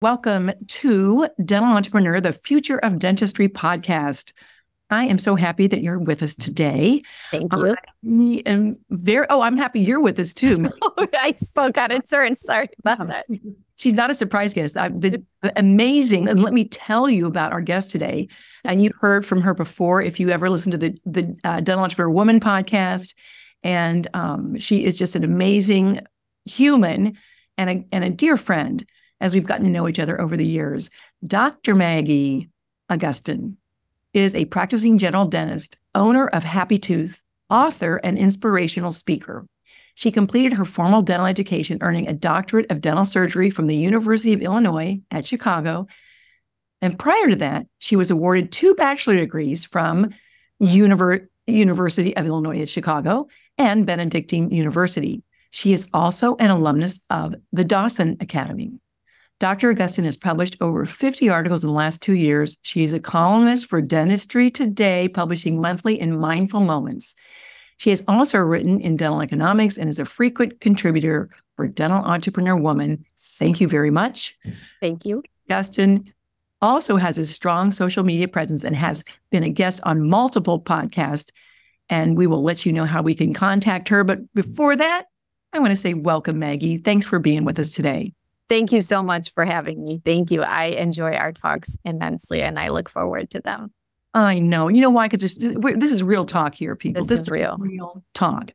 Welcome to Dental Entrepreneur, the Future of Dentistry podcast. I am so happy that you're with us today. Thank you. I'm happy you're with us too. I spoke out of turn. Sorry about that. She's not a surprise guest. Amazing. And let me tell you about our guest today. And you've heard from her before if you ever listen to the Dental Entrepreneur Woman podcast. And she is just an amazing human and a dear friend as we've gotten to know each other over the years. Dr. Maggie Augustyn is a practicing general dentist, owner of Happy Tooth, author, and inspirational speaker. She completed her formal dental education, earning a doctorate of dental surgery from the University of Illinois at Chicago. And prior to that, she was awarded 2 bachelor degrees from University of Illinois at Chicago and Benedictine University. She is also an alumnus of the Dawson Academy. Dr. Augustyn has published over 50 articles in the last 2 years. She is a columnist for Dentistry Today, publishing monthly in Mindful Moments. She has also written in Dental Economics and is a frequent contributor for Dental Entrepreneur Woman. Thank you very much. Thank you. Augustyn also has a strong social media presence and has been a guest on multiple podcasts, and we will let you know how we can contact her. But before that, I want to say welcome, Maggie. Thanks for being with us today. Thank you so much for having me. Thank you. I enjoy our talks immensely, and I look forward to them. I know. You know why? Because this is real talk here, people. This is real talk.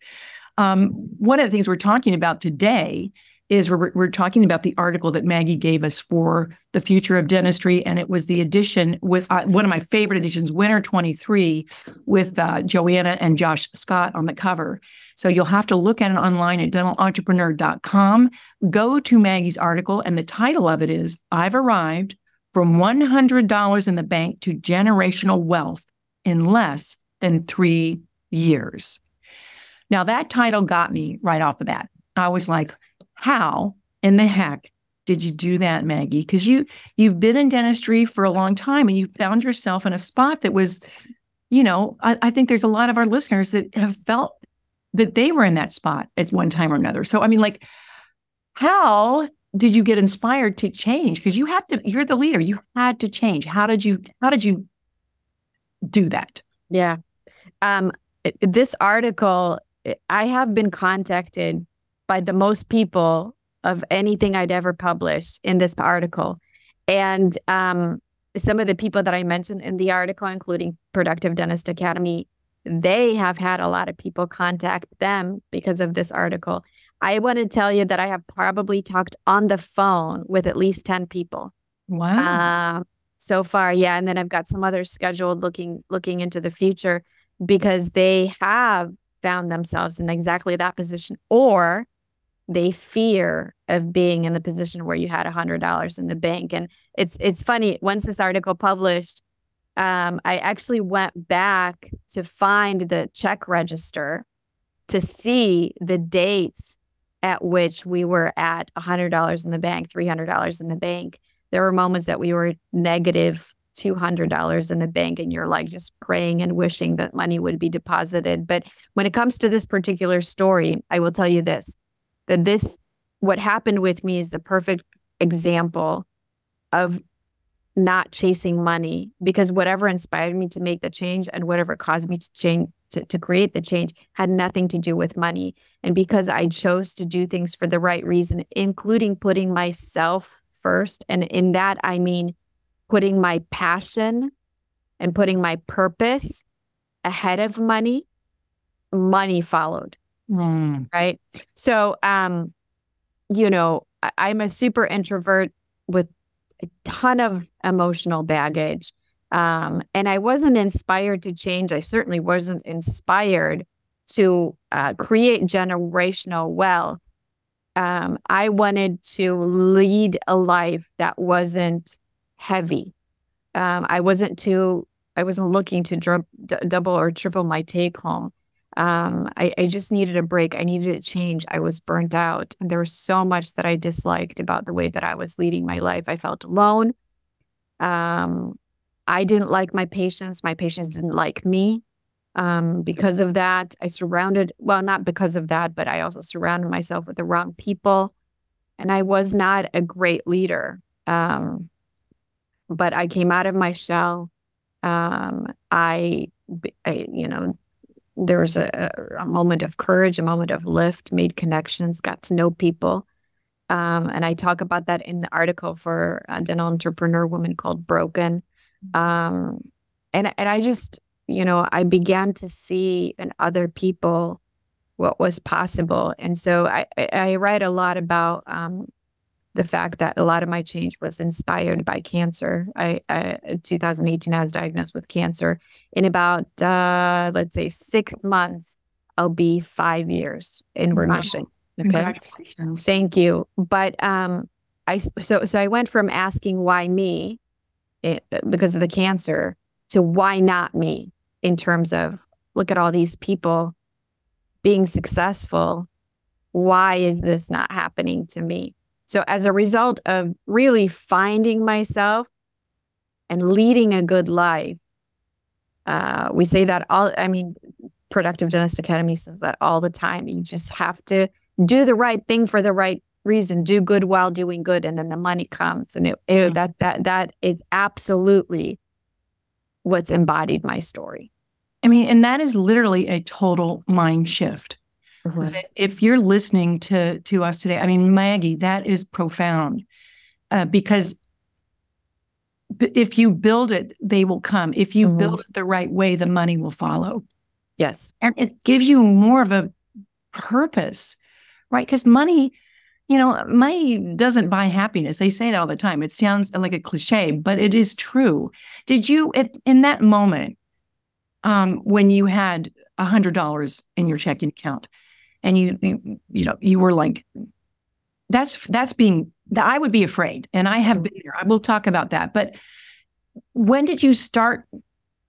One of the things we're talking about today is we're talking about the article that Maggie gave us for the Future of Dentistry, and it was the edition with one of my favorite editions, Winter 23, with Joanna and Josh Scott on the cover. So you'll have to look at it online at dentalentrepreneur.com. Go to Maggie's article, and the title of it is, I've Arrived from $100 in the Bank to Generational Wealth in Less Than 3 years. Now, that title got me right off the bat. I was like, how in the heck did you do that, Maggie? Because you've been in dentistry for a long time, and you found yourself in a spot that was, I think there's a lot of our listeners that have felt that they were in that spot at one time or another. So, I mean, like, how did you get inspired to change? Because you're the leader. You had to change. How did you do that? Yeah. This article, I have been contacted by the most people of anything I'd ever published in this article. And some of the people that I mentioned in the article, including Productive Dentist Academy, they have had a lot of people contact them because of this article. I want to tell you that I have probably talked on the phone with at least 10 people. Wow. So far. Yeah. And then I've got some others scheduled looking into the future, because they have found themselves in exactly that position, or they fear of being in the position where you had $100 in the bank. And it's funny, once this article published, I actually went back to find the check register to see the dates at which we were at $100 in the bank, $300 in the bank. There were moments that we were negative $200 in the bank, and you're like just praying and wishing that money would be deposited. But when it comes to this particular story, I will tell you this, that what happened with me is the perfect example of not chasing money, because whatever inspired me to make the change and whatever caused me to change, to create the change, had nothing to do with money. And because I chose to do things for the right reason, including putting myself first. And in that, I mean, putting my passion and putting my purpose ahead of money, money followed. Right. So, I'm a super introvert with a ton of emotional baggage. And I wasn't inspired to change. I certainly wasn't inspired to create generational wealth. I wanted to lead a life that wasn't heavy. I wasn't looking to double or triple my take home. I just needed a break. I needed a change. I was burnt out. And there was so much that I disliked about the way that I was leading my life. I felt alone. I didn't like my patients. My patients didn't like me. Because of that, not because of that, but I also surrounded myself with the wrong people. And I was not a great leader. But I came out of my shell. I there was a moment of courage, a moment of lift, made connections, got to know people. And I talk about that in the article for a dental entrepreneur woman called Broken. And I just, I began to see in other people what was possible. And so I write a lot about the fact that a lot of my change was inspired by cancer. In 2018, I was diagnosed with cancer. In about, let's say 6 months, I'll be 5 years in remission. Okay. Congratulations. Thank you. But so I went from asking why me because of the cancer to why not me, in terms of, look at all these people being successful. Why is this not happening to me? So as a result of really finding myself and leading a good life, we say that Productive Dentist Academy says that all the time. You just have to do the right thing for the right reason, do good while doing good, and then the money comes. And that is absolutely what's embodied my story. And that is literally a total mind shift. Mm-hmm. If you're listening to us today, Maggie, that is profound, because if you build it, they will come. If you build it the right way, the money will follow. Yes. And it gives you more of a purpose, right? Because money doesn't buy happiness. They say that all the time. It sounds like a cliche, but it is true. Did you, in that moment, when you had $100 in your checking account, and you were like, I would be afraid, and I have been there. I will talk about that. But when did you start,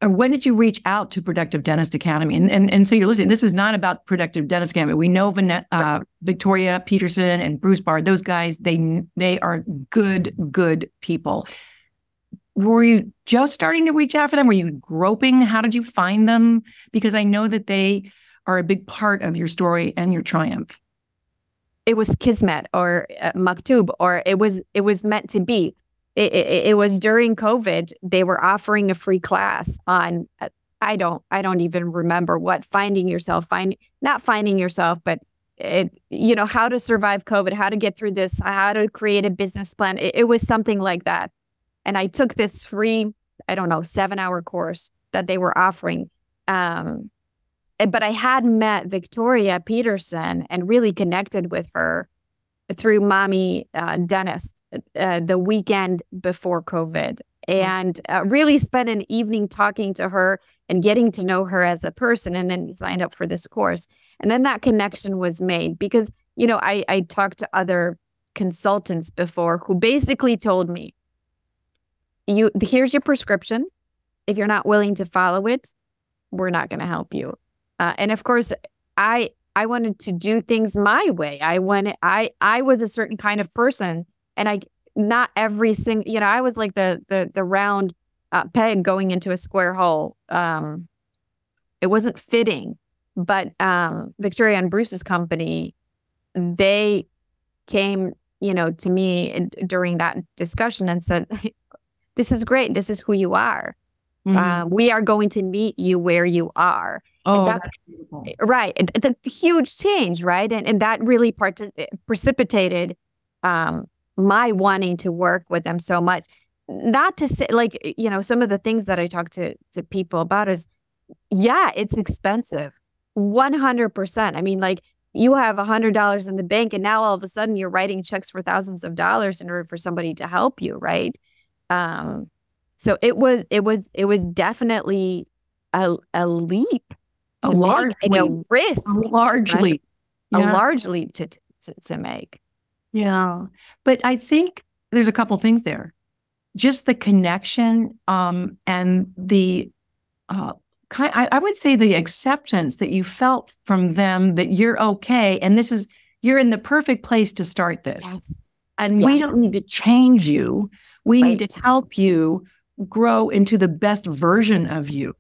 or when did you reach out to Productive Dentist Academy? And so you're listening. This is not about Productive Dentist Academy. We know Victoria Peterson and Bruce Bard. Those guys, they are good people. Were you just starting to reach out for them? Were you groping? How did you find them? Because I know that they are a big part of your story and your triumph. It was Kismet or Maktub, or it was meant to be. It was during COVID. They were offering a free class on, I don't even remember what, not finding yourself, but how to survive COVID, how to get through this, how to create a business plan. It was something like that. And I took this free, 7-hour course that they were offering. But I had met Victoria Peterson and really connected with her through Mommy Dentist the weekend before COVID, and really spent an evening talking to her and getting to know her as a person, and then signed up for this course. And then that connection was made because, I talked to other consultants before who basically told me, here's your prescription. If you're not willing to follow it, we're not going to help you. And of course, I wanted to do things my way. I was a certain kind of person, and not every single, I was like the round peg going into a square hole. It wasn't fitting, but Victoria and Bruce's company, they came, to me during that discussion and said, "This is great. This is who you are. Mm-hmm. We are going to meet you where you are." Oh, that's beautiful. Right. And the huge change, right? And that really precipitated my wanting to work with them so much. Not to say, some of the things that I talk to people about is, yeah, it's expensive. 100%. You have $100 in the bank, and now all of a sudden you're writing checks for thousands of dollars in order for somebody to help you, right? So it was definitely a leap. A large risk. A large leap. Yeah. A large leap to make. Yeah. But I think there's a couple things there. Just the connection and the, I would say the acceptance that you felt from them that you're okay. And you're in the perfect place to start this. Yes. And we don't need to change you. We need to help you grow into the best version of you,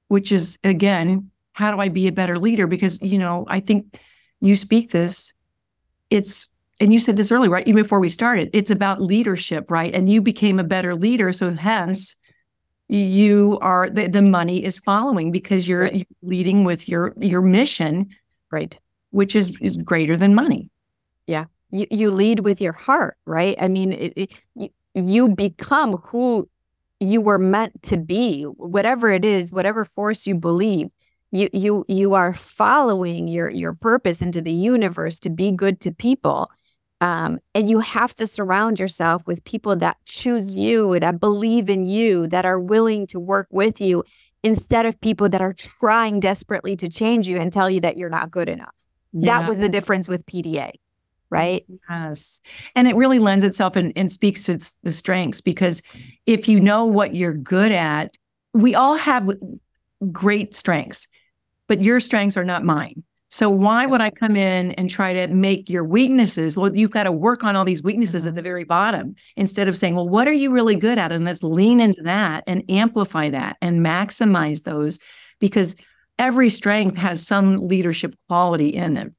which is, again, how do I be a better leader? Because, I think you speak this, it's and you said this earlier, right? Even before we started, it's about leadership, right? And you became a better leader. So hence you are, the money is following because you're leading with your mission, right? Which is greater than money. Yeah. You lead with your heart, right? I mean, you become who you were meant to be, whatever it is, whatever force you believe. You are following your purpose into the universe to be good to people. And you have to surround yourself with people that choose you, that believe in you, that are willing to work with you, instead of people that are trying desperately to change you and tell you that you're not good enough. Yeah. That was the difference with PDA, right? Yes. And it really lends itself and speaks to the strengths, because if you know what you're good at, we all have great strengths, but your strengths are not mine. So why would I come in and try to make your weaknesses? Well, you've got to work on all these weaknesses at the very bottom, instead of saying, well, what are you really good at? And let's lean into that and amplify that and maximize those, because every strength has some leadership quality in it.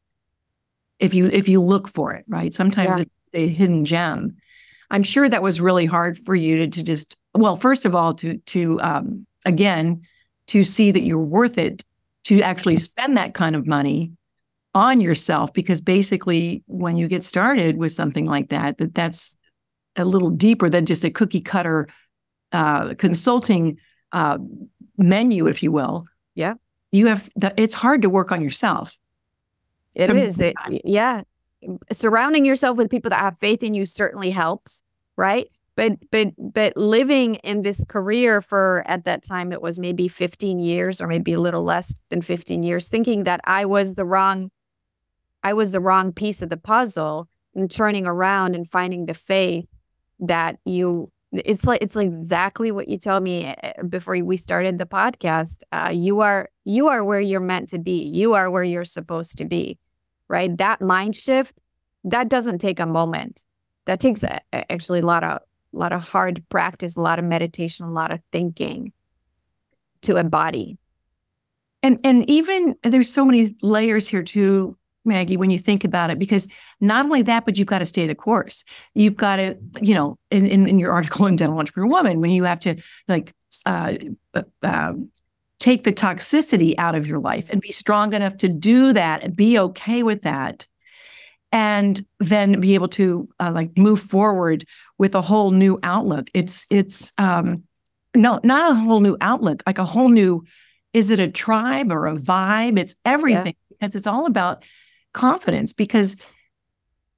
If you look for it, right? Sometimes it's a hidden gem. I'm sure that was really hard for you to just, well, first of all, again, to see that you're worth it, to actually spend that kind of money on yourself, because basically when you get started with something like that, that's a little deeper than just a cookie cutter consulting menu, if you will. Yeah. It's hard to work on yourself. It is. Yeah. Surrounding yourself with people that have faith in you certainly helps, right? But living in this career for, at that time, it was maybe 15 years or maybe a little less than 15 years, thinking that I was the wrong piece of the puzzle, and turning around and finding the faith that it's like exactly what you told me before we started the podcast. You are where you're meant to be. You are where you're supposed to be, right? That mind shift, that doesn't take a moment. That takes actually a lot of hard practice, a lot of meditation, a lot of thinking to embody. And even there's so many layers here too, Maggie, when you think about it, because not only that, but you've got to stay the course. You've got to, in your article in Dental Entrepreneur Woman, when you have to take the toxicity out of your life and be strong enough to do that and be okay with that. And then be able to move forward with a whole new outlook. It's no, not a whole new outlook, like a whole new, is it a tribe or a vibe? It's everything, because it's all about confidence, because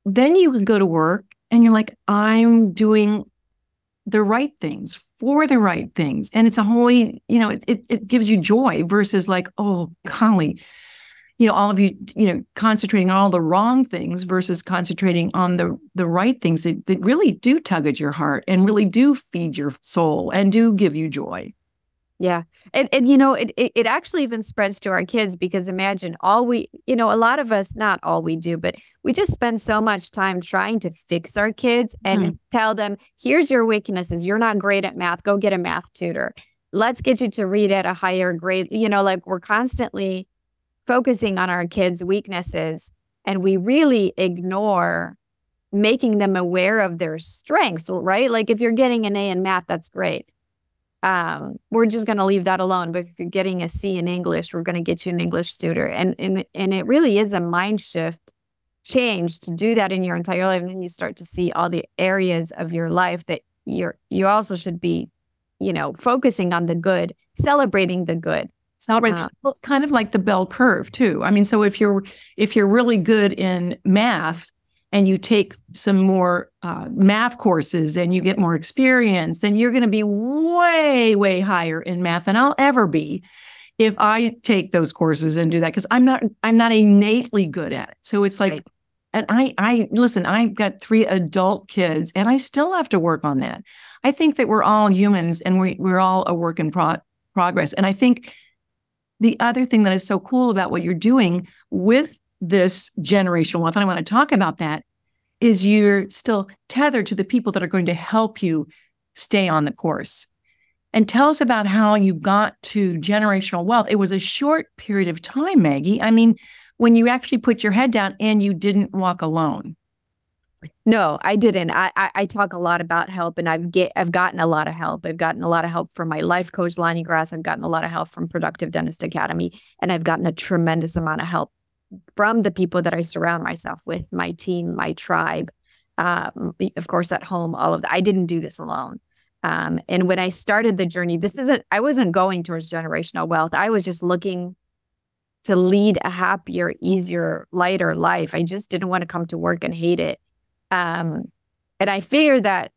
then you can go to work and you're like, I'm doing the right things for the right things. And it's a wholly, it gives you joy versus like, oh, golly, all of you, concentrating on all the wrong things versus concentrating on the right things that really do tug at your heart and really do feed your soul and do give you joy. Yeah. And it actually even spreads to our kids, because imagine a lot of us, not all we do, but we just spend so much time trying to fix our kids and tell them, here's your weaknesses. You're not great at math. Go get a math tutor. Let's get you to read at a higher grade. We're constantly focusing on our kids' weaknesses, and we really ignore making them aware of their strengths, right? Like if you're getting an A in math, that's great. We're just going to leave that alone. But if you're getting a C in English, we're going to get you an English tutor. And it really is a mind shift change to do that in your entire life. And then you start to see all the areas of your life that you also should be, focusing on the good, celebrating the good. Well, it's kind of like the bell curve too. I mean, so if you're really good in math and you take some more math courses and you get more experience, then you're going to be way, way higher in math than I'll ever be if I take those courses and do that, because I'm not innately good at it. So it's like, and I listen, I've got 3 adult kids and I still have to work on that. I think that we're all humans and we're all a work in progress. And I think the other thing that is so cool about what you're doing with this generational wealth, and I want to talk about that, is you're still tethered to the people that are going to help you stay on the course. And tell us about how you got to generational wealth. It was a short period of time, Maggie. I mean, when you actually put your head down and you didn't walk alone. No, I didn't. I talk a lot about help, and I've gotten a lot of help. I've gotten a lot of help from my life coach, Lonnie Grass. I've gotten a lot of help from Productive Dentist Academy, and I've gotten a tremendous amount of help from the people that I surround myself with, my team, my tribe, of course, at home, all of that. I didn't do this alone. And when I started the journey, I wasn't going towards generational wealth. I was just looking to lead a happier, easier, lighter life. I just didn't want to come to work and hate it. And I figured that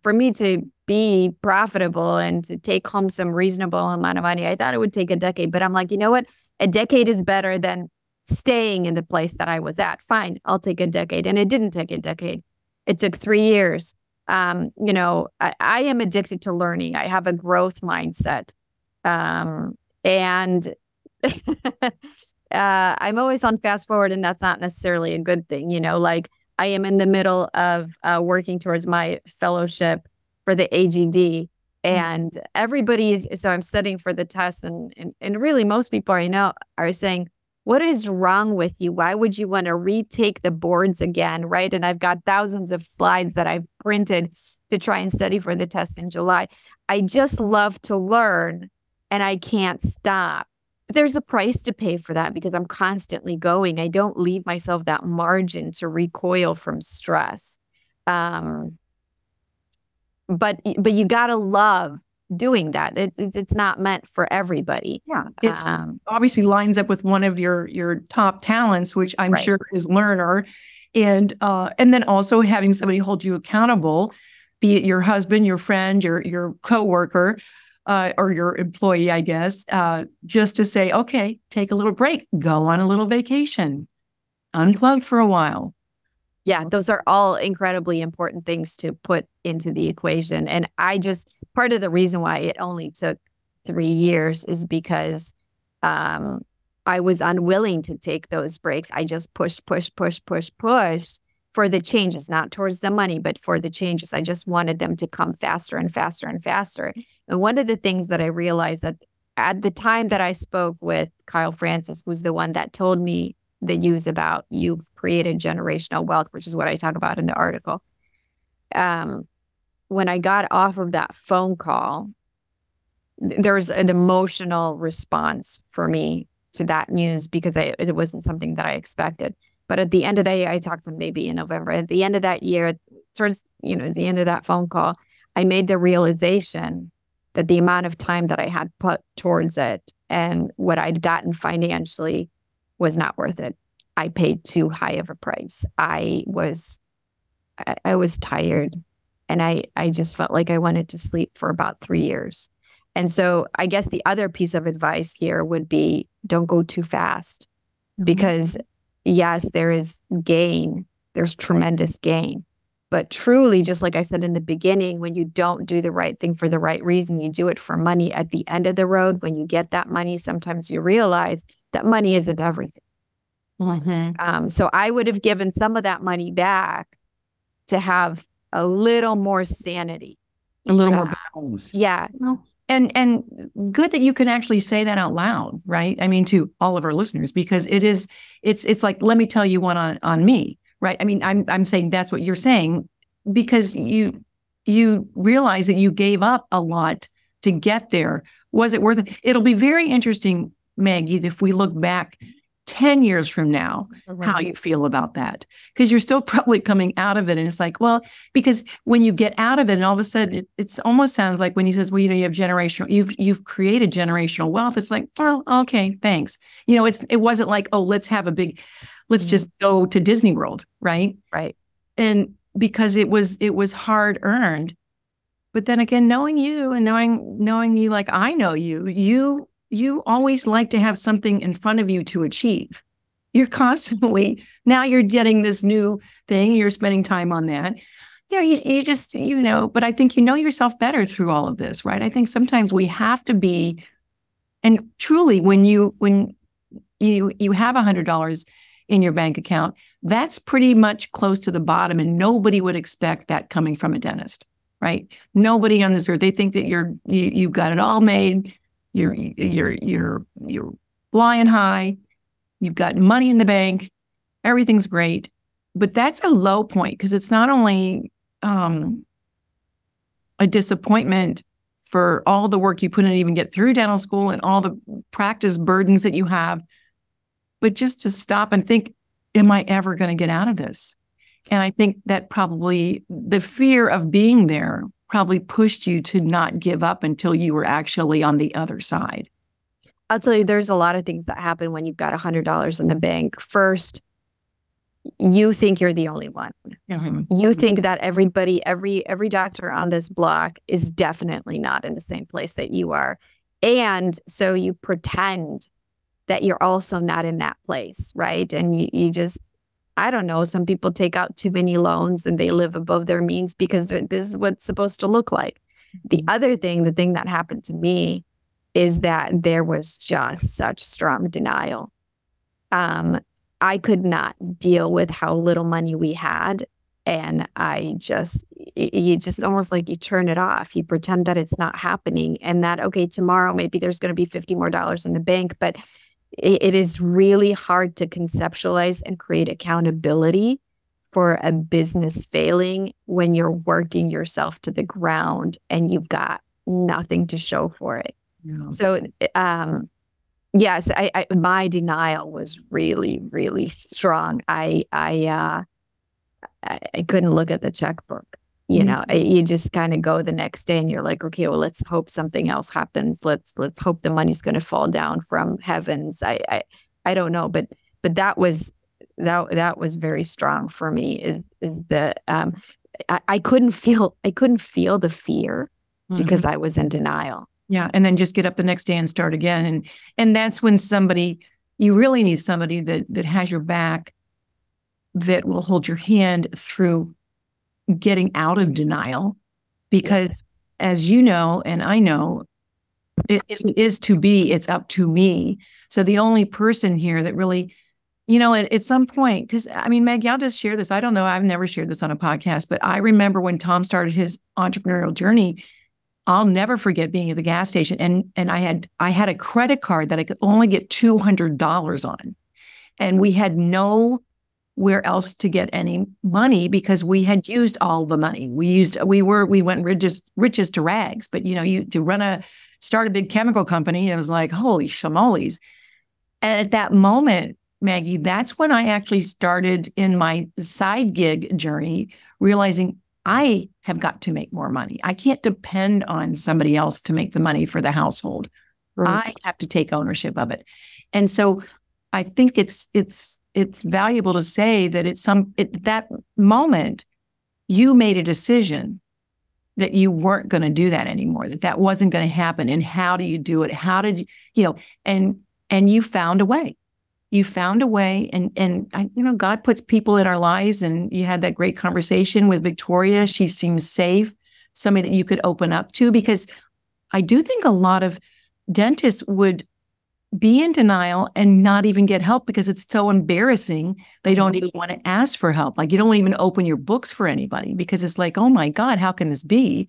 for me to be profitable and to take home some reasonable amount of money, I thought it would take a decade. But I'm like, you know what? A decade is better than staying in the place that I was at. Fine, I'll take a decade. And it didn't take a decade. It took 3 years. I am addicted to learning. I have a growth mindset. And I'm always on fast forward, and that's not necessarily a good thing. Like I am in the middle of working towards my fellowship for the AGD, and so I'm studying for the test, and really most people I know are saying, what is wrong with you? Why would you want to retake the boards again, right? And I've got thousands of slides that I've printed to try and study for the test in July. I just love to learn, and I can't stop. But there's a price to pay for that because I'm constantly going. I don't leave myself that margin to recoil from stress. But you gotta love doing that. It's not meant for everybody. Yeah, it's obviously lines up with one of your top talents, which I'm sure is learner, and then also having somebody hold you accountable, be it your husband, your friend, your coworker, or your employee, I guess, just to say, okay, take a little break, go on a little vacation, unplug for a while. Yeah, those are all incredibly important things to put into the equation. And part of the reason why it only took 3 years is because I was unwilling to take those breaks. I just pushed for the changes, not towards the money, but for the changes. I just wanted them to come faster and faster and faster. And one of the things that I realized that at the time that I spoke with Kyle Francis, was the one that told me the news about you've created generational wealth, which is what I talk about in the article. When I got off of that phone call, there was an emotional response for me to that news because it wasn't something that I expected. But at the end of the day, I talked to him maybe in November. At the end of that year, towards at the end of that phone call, I made the realization that the amount of time that I had put towards it and what I'd gotten financially was not worth it. I paid too high of a price. I was tired, and I just felt like I wanted to sleep for about 3 years. And so I guess the other piece of advice here would be, don't go too fast, because yes, there is gain. There's tremendous gain. But truly, just like I said in the beginning, when you don't do the right thing for the right reason, you do it for money. At the end of the road, when you get that money, sometimes you realize that money isn't everything. So I would have given some of that money back to have a little more sanity, a little more balance. Yeah. Well, and good that you can actually say that out loud, right? I mean, to all of our listeners, because it's like, let me tell you one on me, right? I mean, I'm saying that's what you're saying because you realize that you gave up a lot to get there. Was it worth it? It'll be very interesting, Maggie, if we look back 10 years from now, how you feel about that. Because you're still probably coming out of it. And it's like, well, because when you get out of it and all of a sudden, it's almost sounds like when he says, well, you have you've created generational wealth. It's like, oh, okay, thanks. It wasn't like, oh, let's just go to Disney World. Right. Right. And because it was hard earned. But then again, knowing you and knowing you, like I know you always like to have something in front of you to achieve. You're constantly, now you're getting this new thing, you're spending time on that. You just, but I think you know yourself better through all of this, right? I think sometimes we have to be, and truly when you have $100 in your bank account, that's pretty much close to the bottom, and nobody would expect that coming from a dentist, right? Nobody on this earth, they think that you've got it all made. You're flying high. You've got money in the bank. Everything's great. but that's a low point because it's not only a disappointment for all the work you put in to even get through dental school and all the practice burdens that you have, but just to stop and think, am I ever going to get out of this? And I think that probably the fear of being there probably pushed you to not give up until you were actually on the other side. I'll tell you, there's a lot of things that happen when you've got $100 in the bank. First, you think you're the only one. Mm-hmm. You think that everybody, every doctor on this block is definitely not in the same place that you are. And so you pretend that you're also not in that place, right? And you just, I don't know, some people take out too many loans and they live above their means because this is what it's supposed to look like. The other thing, the thing that happened to me is that there was just such strong denial. I could not deal with how little money we had. And you just almost like you turn it off. You pretend that it's not happening and that, okay, tomorrow maybe there's going to be $50 more in the bank. But it is really hard to conceptualize and create accountability for a business failing when you're working yourself to the ground and you've got nothing to show for it. Yeah. So, yes, my denial was really, really strong. I couldn't look at the checkbook. You know, you just kind of go the next day and you're like, okay, well, let's hope something else happens. Let's hope the money's going to fall down from heavens. I don't know, but that was very strong for me. Is the I couldn't feel the fear because I was in denial. Yeah, and then just get up the next day and start again, and that's when you really need somebody that has your back, that will hold your hand through getting out of denial, because yes, as you know, and I know, if it is to be, it's up to me. So the only person here that really, at some point, because I mean, Maggie, I'll just share this. I don't know, I've never shared this on a podcast, but I remember when Tom started his entrepreneurial journey, I'll never forget being at the gas station, and I had a credit card that I could only get $200 on, and we had nowhere else to get any money because we had used all the money. We went riches to rags. But start a big chemical company, it was like, holy shamoles. And at that moment, Maggie, that's when I actually started in my side gig journey, realizing I have got to make more money. I can't depend on somebody else to make the money for the household. Right. I have to take ownership of it. And so I think it's valuable to say that at that moment, you made a decision that you weren't going to do that anymore, that wasn't going to happen. And how do you do it? How did you, and you found a way. You found a way, and God puts people in our lives, and you had that great conversation with Victoria. She seems safe, somebody that you could open up to, because I do think a lot of dentists would be in denial and not even get help because it's so embarrassing. They don't even want to ask for help. Like, you don't even open your books for anybody because it's like, oh my God, how can this be?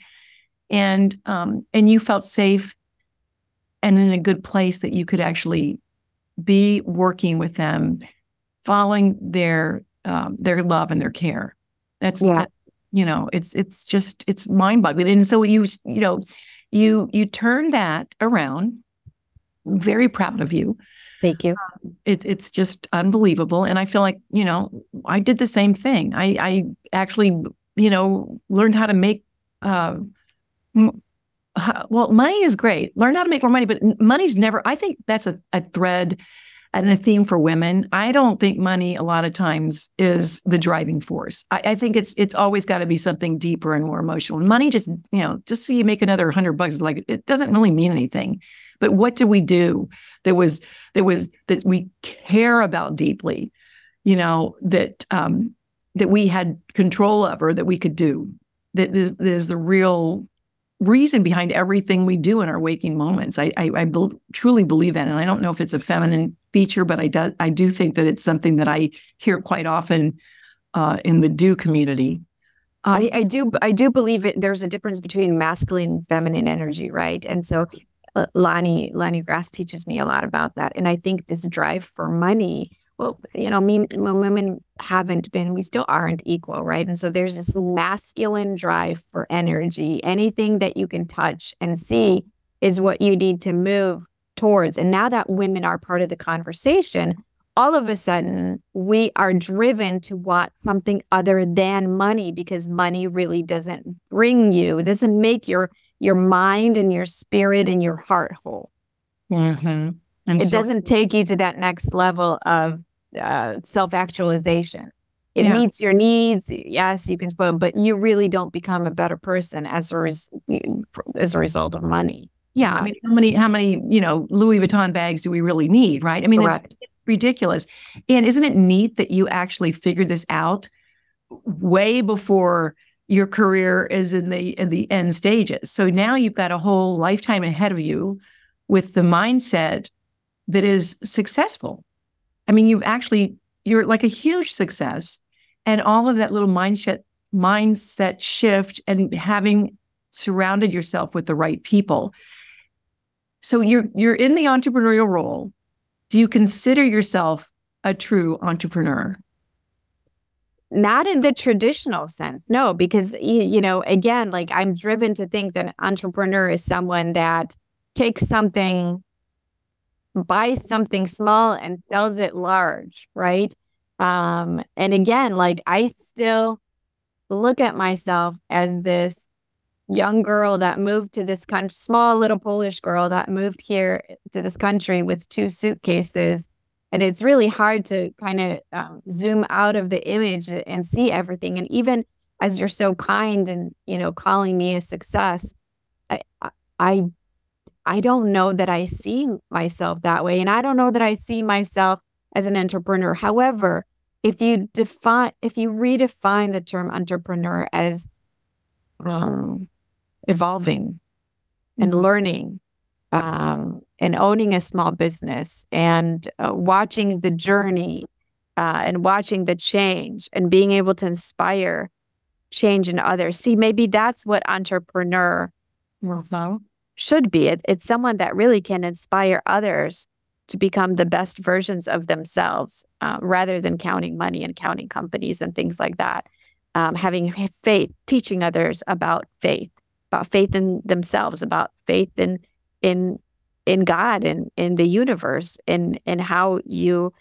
And you felt safe and in a good place that you could actually be working with them, following their love and their care. That's it's mind-boggling. And so you turn that around. I'm very proud of you. Thank you. It's just unbelievable. And I feel like, I did the same thing. I actually, learned how to make, money is great. Learn how to make more money, but money's never, I think that's a thread and a theme for women. I don't think money a lot of times is the driving force. I think it's always got to be something deeper and more emotional. And money just so you make another $100 is like, it doesn't really mean anything. But what do we do that we care about deeply, that we had control of, or that we could do, that there's the real reason behind everything we do in our waking moments. I truly believe that. And I don't know if it's a feminine feature, but I do think that it's something that I hear quite often in the do community. I do believe it. There's a difference between masculine and feminine energy, right? And so Lonnie Grass teaches me a lot about that. And I think this drive for money well, when women haven't been, we still aren't equal, right? And so there's this masculine drive for energy. Anything that you can touch and see is what you need to move towards. And now that women are part of the conversation, all of a sudden we are driven to want something other than money, because money really doesn't bring you, it doesn't make your mind and your spirit and your heart whole. Mm-hmm. It doesn't take you to that next level of self-actualization. It meets your needs. Yes, you can spoil, but you really don't become a better person as a result of money. Yeah. I mean, how many, Louis Vuitton bags do we really need? Right. I mean, it's ridiculous. And isn't it neat that you actually figured this out way before your career is in the end stages? So now you've got a whole lifetime ahead of you with the mindset that is successful. I mean, you're like a huge success, and all of that little mindset shift and having surrounded yourself with the right people. So you're in the entrepreneurial role. Do you consider yourself a true entrepreneur? Not in the traditional sense, no, because, again, like, I'm driven to think that an entrepreneur is someone that takes something, buys something small and sells it large, right? And again, like, I still look at myself as this young girl that moved to this country, small little Polish girl that moved here to this country with 2 suitcases. And it's really hard to kind of zoom out of the image and see everything. And even as you're so kind and, calling me a success, I don't know that I see myself that way. And I don't know that I see myself as an entrepreneur. However, if you redefine the term entrepreneur as evolving and learning, and owning a small business, and watching the journey, and watching the change, and being able to inspire change in others. See, maybe that's what entrepreneur should be. It's someone that really can inspire others to become the best versions of themselves, rather than counting money and counting companies and things like that. Having faith, teaching others about faith in themselves, about faith in God and in the universe, and how you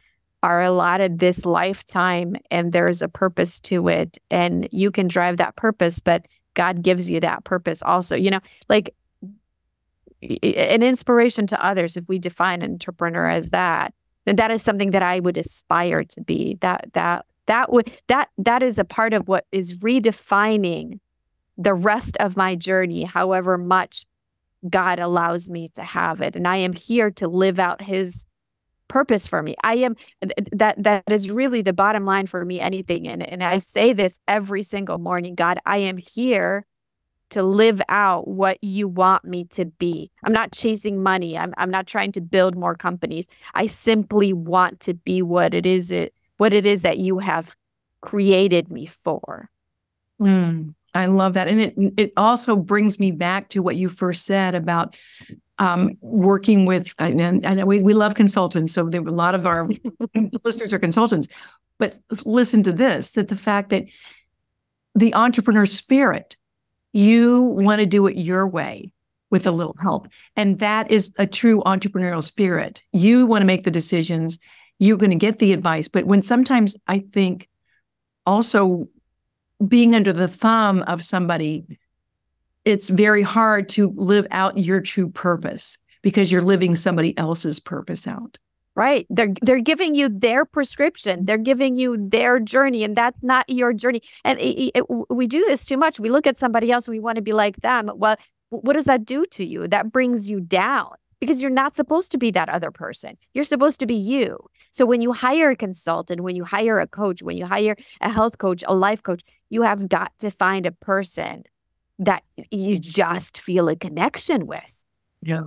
are allotted this lifetime and there's a purpose to it, and you can drive that purpose, but God gives you that purpose also. Like an inspiration to others. If we define an entrepreneur as that, then that is something that I would aspire to be. That is a part of what is redefining the rest of my journey, however much God allows me to have it. And I am here to live out his purpose for me. That is really the bottom line for me, anything. And I say this every single morning: God, I am here to live out what you want me to be. I'm not chasing money. I'm not trying to build more companies. I simply want to be what it is that you have created me for. I love that. And it also brings me back to what you first said about working with, and I know we love consultants, so a lot of our listeners are consultants, but listen to this, that the fact that the entrepreneur spirit, you want to do it your way with a little help. And that is a true entrepreneurial spirit. You want to make the decisions, you're going to get the advice. But when sometimes I think also being under the thumb of somebody, it's very hard to live out your true purpose because you're living somebody else's purpose out. Right. They're giving you their prescription. They're giving you their journey, and that's not your journey. And we do this too much. We look at somebody else and we want to be like them. Well, what does that do to you? That brings you down, because you're not supposed to be that other person. You're supposed to be you. So when you hire a consultant, when you hire a coach, when you hire a health coach, a life coach, you have got to find a person that you just feel a connection with. Yeah.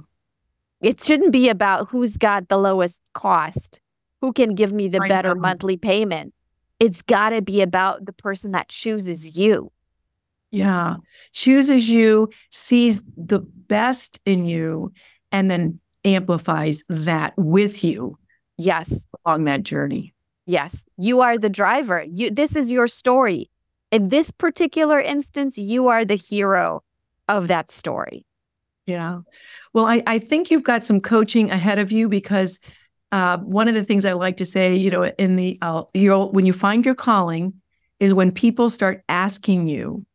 It shouldn't be about who's got the lowest cost, who can give me the better monthly payment. It's got to be about the person that chooses you. Yeah. Chooses you, sees the best in you, and then amplifies that with you. Yes. Along that journey. Yes, you are the driver. This is your story. In this particular instance, you are the hero of that story. Yeah. Well, I think you've got some coaching ahead of you, because one of the things I like to say, in the when you find your calling is when people start asking you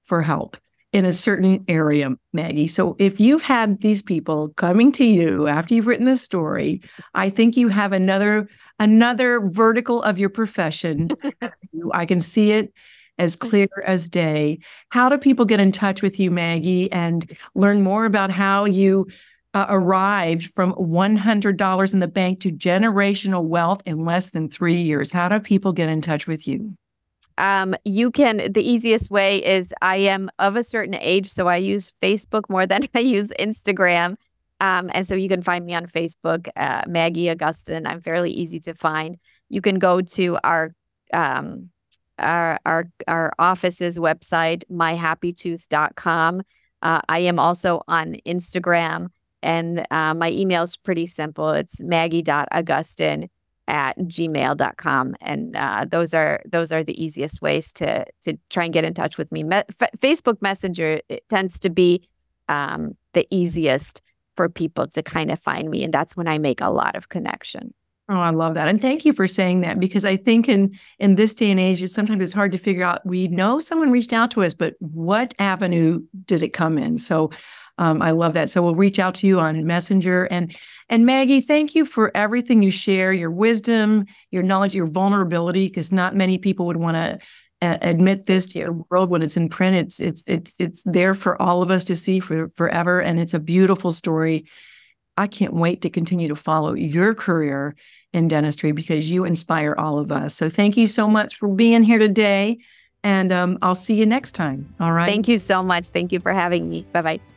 for help in a certain area, Maggie. So if you've had these people coming to you after you've written this story, I think you have another vertical of your profession. I can see it as clear as day. How do people get in touch with you, Maggie, and learn more about how you arrived from $100 in the bank to generational wealth in less than 3 years? How do people get in touch with you? The easiest way is, I am of a certain age, so I use Facebook more than I use Instagram. And so you can find me on Facebook, Maggie Augustyn. I'm fairly easy to find. You can go to our office's website, myhappytooth.com. I am also on Instagram, and my email is pretty simple. It's maggie.augustyn@gmail.com. And those are the easiest ways to try and get in touch with me. Facebook Messenger, it tends to be the easiest for people to kind of find me. And that's when I make a lot of connection. Oh, I love that. And thank you for saying that, because I think in this day and age, sometimes it's hard to figure out. We know someone reached out to us, but what avenue did it come in? So I love that. So we'll reach out to you on Messenger. And Maggie, thank you for everything you share, your wisdom, your knowledge, your vulnerability, because not many people would want to admit this to the world when it's in print. It's there for all of us to see forever. And it's a beautiful story. I can't wait to continue to follow your career in dentistry, because you inspire all of us. So thank you so much for being here today. And I'll see you next time. All right. Thank you so much. Thank you for having me. Bye-bye.